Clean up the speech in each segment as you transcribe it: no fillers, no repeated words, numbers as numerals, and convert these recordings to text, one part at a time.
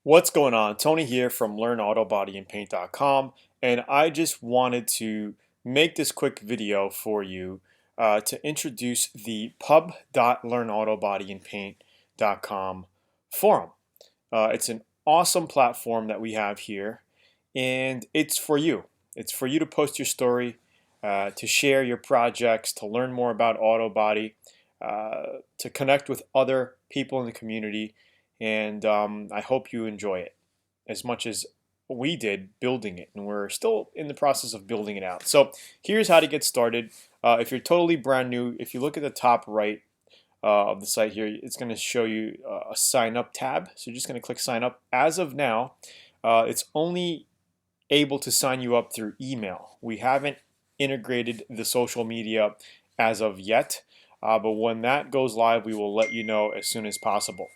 What's going on? Tony here from LearnAutoBodyAndPaint.com, and I just wanted to make this quick video for you to introduce the pub.learnautobodyanpaint.com forum. It's an awesome platform that we have here, and it's for you. It's for you to post your story, to share your projects, to learn more about auto body, to connect with other people in the community, and I hope you enjoy it as much as we did building it, and we're still in the process of building it out. So here's how to get started. If you're totally brand new, if you look at the top right of the site here, it's going to show you a sign up tab. So you're just going to click sign up. As of now, it's only able to sign you up through email. We haven't integrated the social media as of yet, but when that goes live, we will let you know as soon as possible.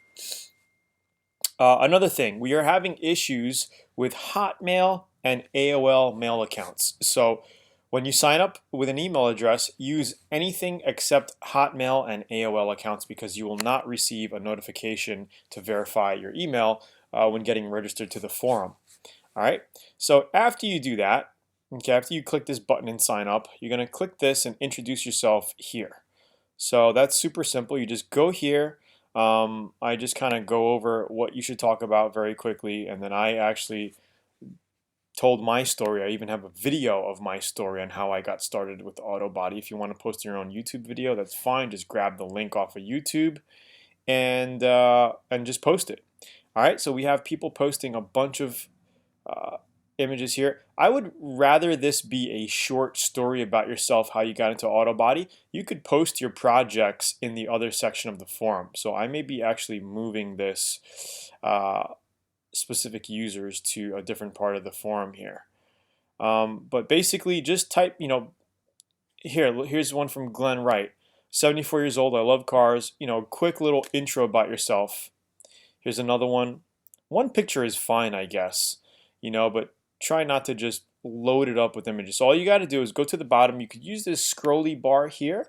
Another thing, we are having issues with Hotmail and AOL mail accounts. So when you sign up with an email address, use anything except Hotmail and AOL accounts because you will not receive a notification to verify your email when getting registered to the forum. All right, so after you do that, okay, after you click this button and sign up, you're going to click this and introduce yourself here. So that's super simple. You just go here. I just kind of go over what you should talk about very quickly, and then I actually told my story. I even have a video of my story on how I got started with auto body. If you want to post your own YouTube video, that's fine. Just grab the link off of YouTube and just post it. All right, so we have people posting a bunch of images here. I would rather this be a short story about yourself, how you got into auto body. You could post your projects in the other section of the forum. So I may be actually moving this specific users to a different part of the forum here. But basically just type, here's one from Glenn Wright. 74 years old, I love cars. Quick little intro about yourself. Here's another one. One picture is fine, I guess, but try not to just load it up with images. So all you got to do is go to the bottom. You could use this scrolly bar here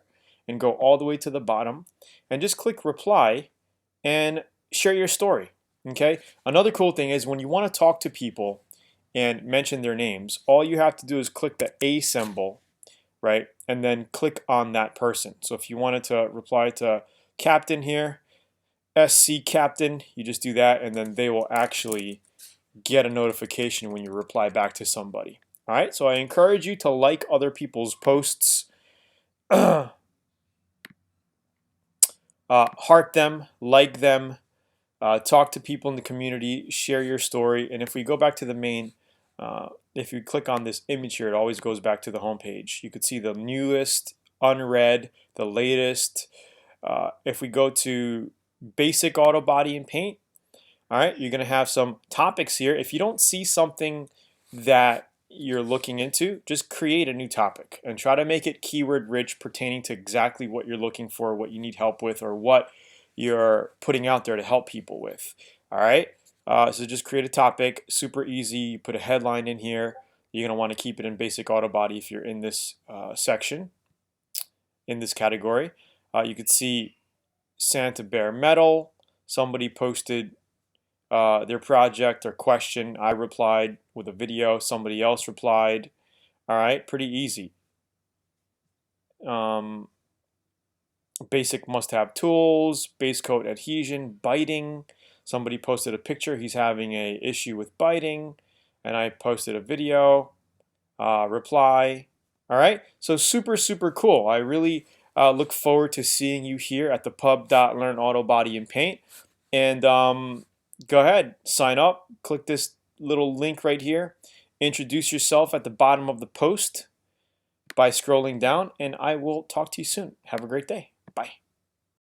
and go all the way to the bottom and just click reply and share your story. Okay. Another cool thing is when you want to talk to people and mention their names, all you have to do is click the A symbol, right? And then click on that person. So if you wanted to reply to Captain here, SC Captain, you just do that and then they will actually get a notification when you reply back to somebody. All right, so I encourage you to like other people's posts, heart them, like them, talk to people in the community, share your story. And if we go back to the main, if you click on this image here, it always goes back to the home page. You could see the newest, unread, the latest. If we go to basic auto body and paint, all right, you're going to have some topics here. If you don't see something that you're looking into, just create a new topic and try to make it keyword rich, pertaining to exactly what you're looking for, what you need help with, or what you're putting out there to help people with. All right, so just create a topic, super easy. You put a headline in here. You're going to want to keep it in basic auto body if you're in this section, in this category. You could see Santa Bare Metal. Somebody posted their project or question. I replied with a video. Somebody else replied. All right, pretty easy. Basic must-have tools, base coat adhesion, biting. Somebody posted a picture. He's having a issue with biting, and I posted a video. Reply. All right, so super cool. I really look forward to seeing you here at the pub.learnautobodyanpaint. And go ahead, sign up, click this little link right here, introduce yourself at the bottom of the post by scrolling down, and I will talk to you soon. Have a great day. Bye.